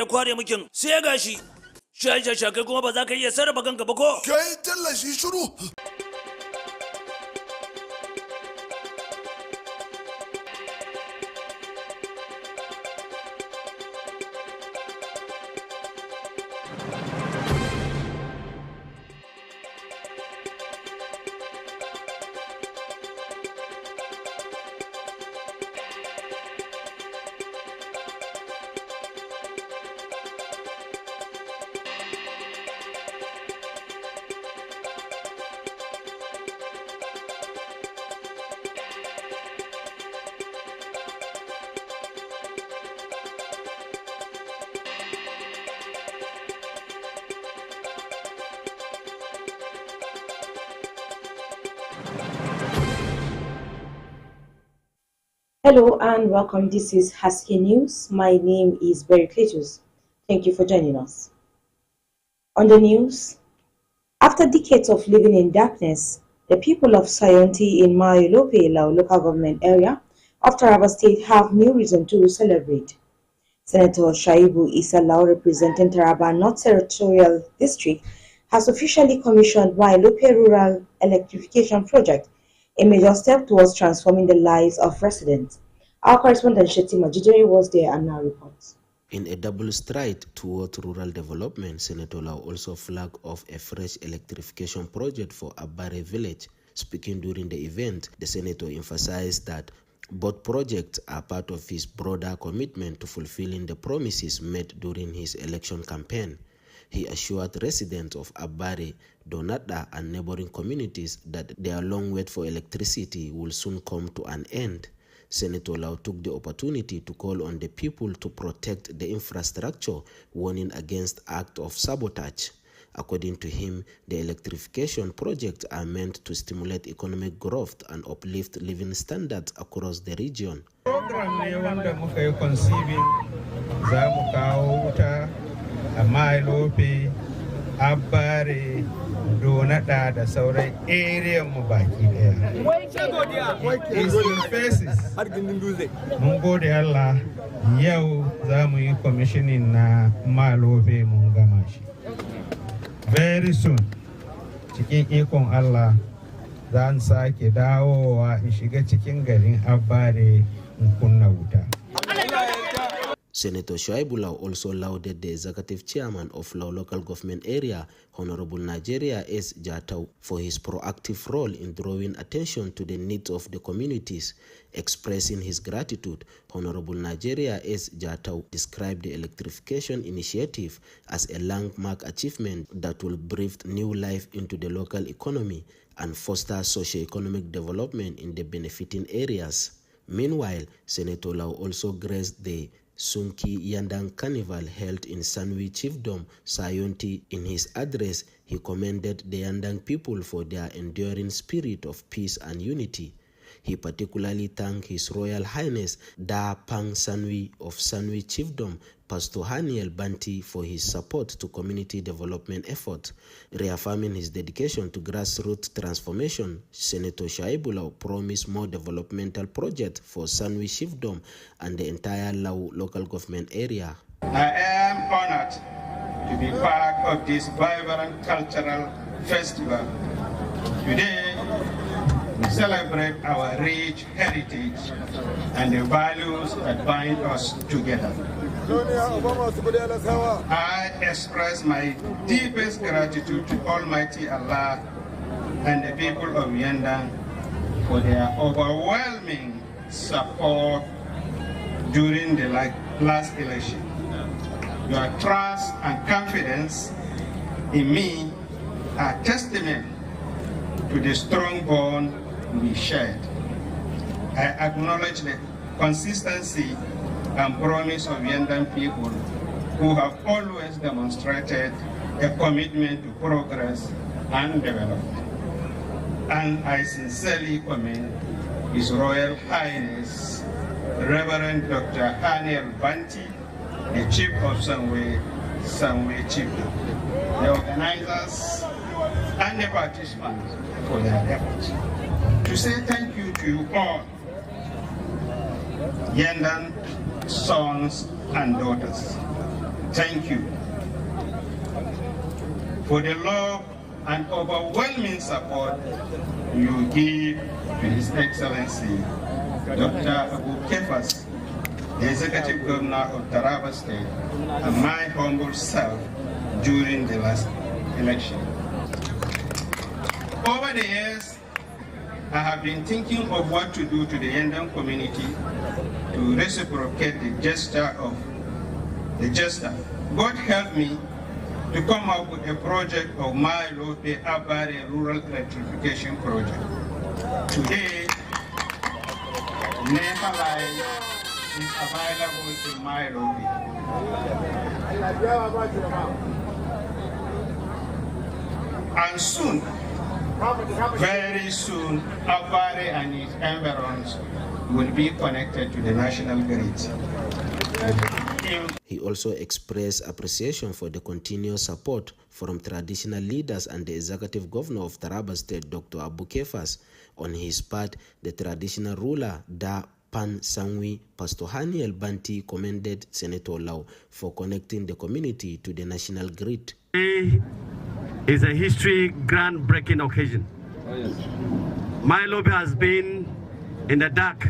kware mukin sai gashi. Shasha kai kuma ba za ka iya sarrafa kanka ba ko? Kai tallashi shiru. Hello and welcome. This is Husky News. My name is Barry Cletus. Thank you for joining us. On the news, after decades of living in darkness, the people of Sayonti in Mayolope, Lao local government area of Taraba State have new reason to celebrate. Senator Shaibu Issa Lao, representing Taraba North Territorial District, has officially commissioned Mayolope Rural Electrification Project, a major step towards transforming the lives of residents. Our correspondent Shetima Jidori was there and now reports. In a double stride toward rural development, Senator Lau also flagged off a fresh electrification project for Abare village. Speaking during the event, the senator emphasized that both projects are part of his broader commitment to fulfilling the promises made during his election campaign. He assured residents of Abare, Donata, and neighboring communities that their long wait for electricity will soon come to an end. Senator Lau took the opportunity to call on the people to protect the infrastructure, warning against acts of sabotage. According to him, the electrification projects are meant to stimulate economic growth and uplift living standards across the region. Program ne wanda muka yi conceiving za mu kawo wuta a Mayolope, Abare, Donata da sauran area mu baki daya. Eastern Faces. Mun gode Allah, yau za mu yi commissioning na Mayolope mun gama shi. Very soon, cikin ikon Allah, zan sake dawowa in shiga cikin garin Abare in kunna wuta. Senator Shaibu Lau also lauded the executive chairman of Lau local government area, Honorable Nigeria S. Jatau, for his proactive role in drawing attention to the needs of the communities. Expressing his gratitude, Honorable Nigeria S. Jatau described the electrification initiative as a landmark achievement that will breathe new life into the local economy and foster socio-economic development in the benefiting areas. Meanwhile, Senator Lau also graced the Sunki Yandang Carnival held in Sanwi Chiefdom, Sayonti. In his address, he commended the Yandang people for their enduring spirit of peace and unity. He particularly thanked His Royal Highness Da Pang Sanwi of Sanwi Chiefdom, Pastor Haniel Banti, for his support to community development efforts. Reaffirming his dedication to grassroots transformation, Senator Shaibu Lau promised more developmental projects for Sanwi Chiefdom and the entire Lau local government area. I am honored to be part of this vibrant cultural festival. Today, we celebrate our rich heritage and the values that bind us together. I express my deepest gratitude to Almighty Allah and the people of Yandang for their overwhelming support during the last election. Your trust and confidence in me are testament to the strong bond we shared. I acknowledge the consistency and promise of Yandang people who have always demonstrated a commitment to progress and development. And I sincerely commend His Royal Highness, Reverend Dr. Haniel Banti, the Chief of Sanwi Chiefdom, the organizers and the participants for their efforts. To say thank you to you all, Yandang sons and daughters. thank you for the love and overwhelming support you give to His Excellency Dr. Abu Kefas, the Executive Governor of Taraba State, and my humble self during the last election. Over the years, I have been thinking of what to do to the Yendang community to reciprocate the gesture. God help me to come up with a project of my Lope Abare Rural Electrification Project. Today, NEPA line is available in my Lope. And soon, very soon, Abare and its environs will be connected to the national grid. He also expressed appreciation for the continuous support from traditional leaders and the executive governor of Taraba State, Dr. Abu Kefas. On his part, the traditional ruler, Da Pan Sangwi, Pastor Haniel Banti, commended Senator Lau for connecting the community to the national grid. Today is a history groundbreaking occasion. My lobby has been in the dark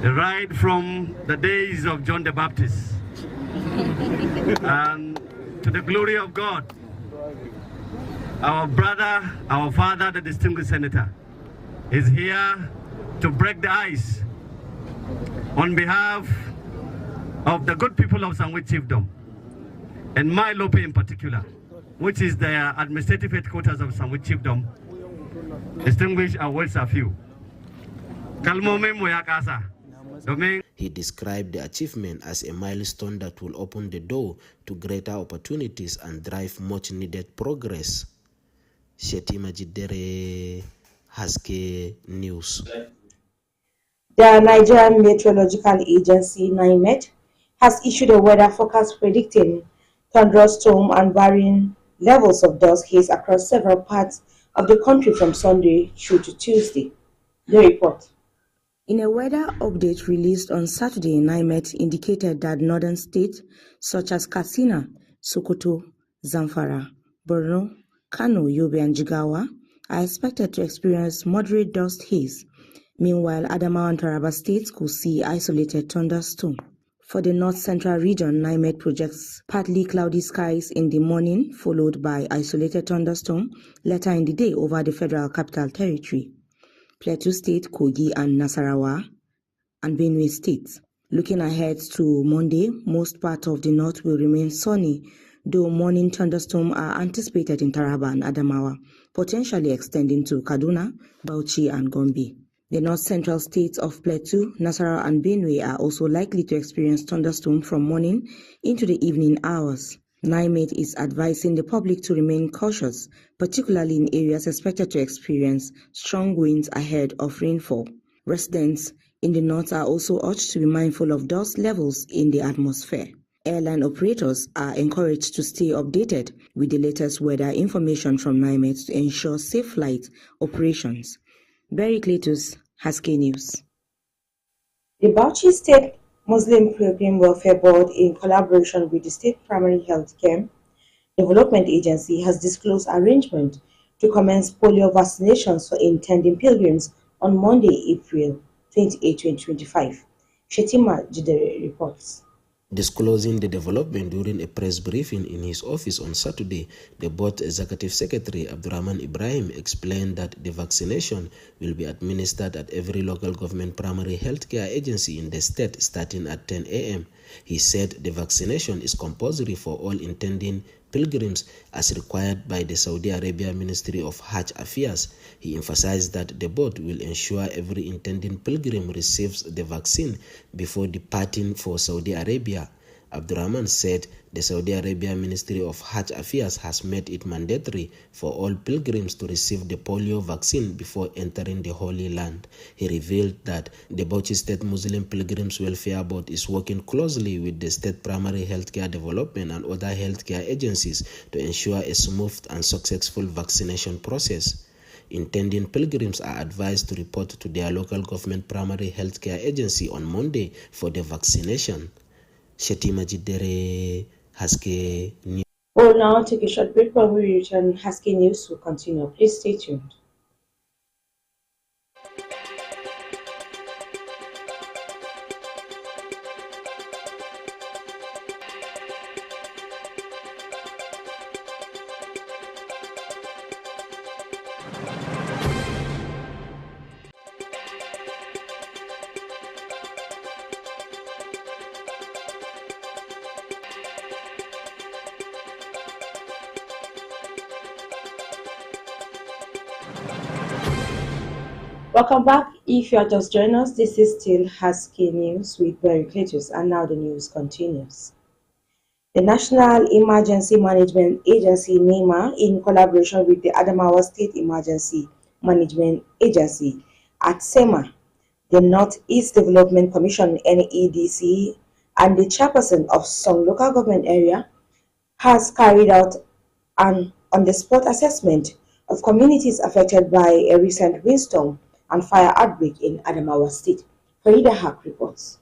right from the days of John the Baptist. And to the glory of God, our brother, our father, the distinguished senator, is here to break the ice on behalf of the good people of Sangwi Chiefdom, and my Lope in particular, which is the administrative headquarters of Sangwi Chiefdom. Distinguished awards a few. He described the achievement as a milestone that will open the door to greater opportunities and drive much needed progress. Shetima Jidere, Haske News. The Nigerian Meteorological Agency, NIMET, has issued a weather forecast predicting thunderstorm and varying levels of dust haze across several parts of the country from Sunday through to Tuesday. The report. In a weather update released on Saturday, NIMET indicated that northern states such as Katsina, Sokoto, Zamfara, Borno, Kano, Yobe, and Jigawa are expected to experience moderate dust haze. Meanwhile, Adamawa and Taraba states could see isolated thunderstorm. For the north-central region, NIMET projects partly cloudy skies in the morning, followed by isolated thunderstorm later in the day over the Federal Capital Territory, Plateau State, Kogi, and Nasarawa, and Benue State. Looking ahead to Monday, most parts of the north will remain sunny, though morning thunderstorms are anticipated in Taraba and Adamawa, potentially extending to Kaduna, Bauchi, and Gombe. The north-central states of Plateau, Nasarawa, and Benue are also likely to experience thunderstorms from morning into the evening hours. NIMET is advising the public to remain cautious, particularly in areas expected to experience strong winds ahead of rainfall. Residents in the north are also urged to be mindful of dust levels in the atmosphere. Airline operators are encouraged to stay updated with the latest weather information from NIMET to ensure safe flight operations. Barry Cletus, Haske News. The Bauchi State Muslim Pilgrim Welfare Board, in collaboration with the State Primary Health Care Development Agency, has disclosed arrangement to commence polio vaccinations for intending pilgrims on Monday, April 28, 2025. Shetima Jidere reports. Disclosing the development during a press briefing in his office on Saturday, the board executive secretary Abdurrahman Ibrahim explained that the vaccination will be administered at every local government primary health care agency in the state starting at 10 a.m. He said the vaccination is compulsory for all intending pilgrims as required by the Saudi Arabia Ministry of Hajj Affairs. He emphasized that the board will ensure every intending pilgrim receives the vaccine before departing for Saudi Arabia. Abdurrahman said the Saudi Arabia Ministry of Hajj Affairs has made it mandatory for all pilgrims to receive the polio vaccine before entering the Holy Land. He revealed that the Bauchi State Muslim Pilgrims Welfare Board is working closely with the State Primary Healthcare Development and other healthcare agencies to ensure a smooth and successful vaccination process. Intending pilgrims are advised to report to their local government primary healthcare agency on Monday for the vaccination. Shetima Jidere, Husky News. We'll now take a short break. When we return, Husky News will continue. Please stay tuned. Welcome back. If you are just joining us, this is still Husky News with Barry Cletus, and now the news continues. The National Emergency Management Agency, NEMA, in collaboration with the Adamawa State Emergency Management Agency at SEMA, the Northeast Development Commission, NEDC, and the chairperson of some local government area, has carried out an on-the-spot assessment of communities affected by a recent windstorm and fire outbreak in Adamawa State. Farida Haq reports.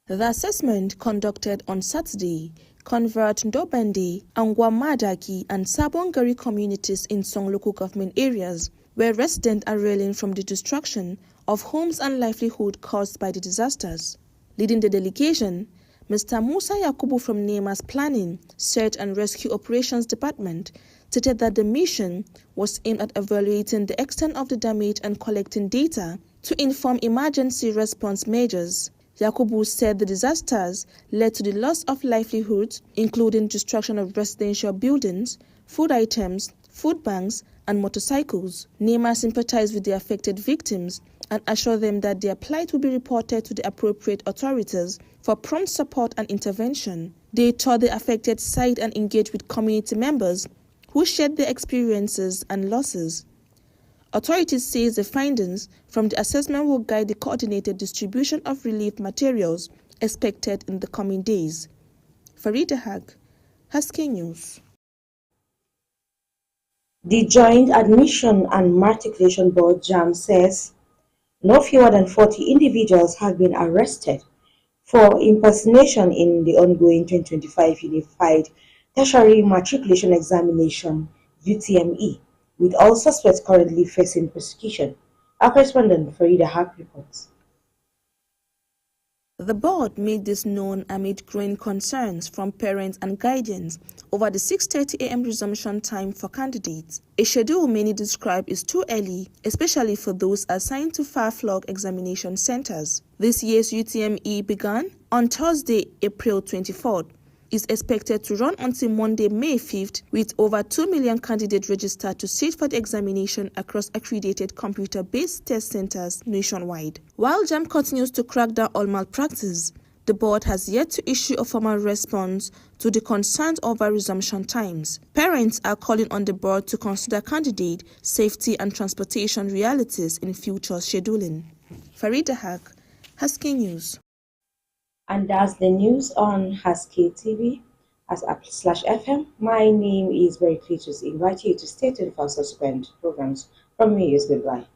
The assessment conducted on Saturday convert Ndobende, Angwamadaki, and Sabongari communities in some local government areas where residents are reeling from the destruction of homes and livelihood caused by the disasters. Leading the delegation, Mr. Musa Yakubu from NEMA's Planning, Search and Rescue Operations Department stated that the mission was aimed at evaluating the extent of the damage and collecting data to inform emergency response measures. Yakubu said the disasters led to the loss of livelihoods, including destruction of residential buildings, food items, food banks, and motorcycles. NEMA sympathized with the affected victims and assured them that their plight will be reported to the appropriate authorities for prompt support and intervention. They toured the affected site and engaged with community members who shared their experiences and losses. Authorities say the findings from the assessment will guide the coordinated distribution of relief materials expected in the coming days. Farida Haq, Husky News. The Joint Admission and Matriculation Board (JAM) says no fewer than 40 individuals have been arrested for impersonation in the ongoing 2025 Unified Tertiary Matriculation Examination (UTME), with all suspects currently facing prosecution. Our correspondent Farida Haq reports. The board made this known amid growing concerns from parents and guardians over the 6:30 a.m. resumption time for candidates, a schedule many describe is too early, especially for those assigned to far-flung examination centers. This year's UTME began on Thursday, April 24th. Is expected to run until Monday, May 5th, with over 2 million candidates registered to sit for the examination across accredited computer-based test centers nationwide. While JAM continues to crack down on malpractice, the board has yet to issue a formal response to the concerns over resumption times. Parents are calling on the board to consider candidate safety and transportation realities in future scheduling. Farida Haq, Husky News. And that's the news on Husky TV as /FM. My name is Barry Cletus. Invite you to stay tuned for subsequent programs. From me is goodbye.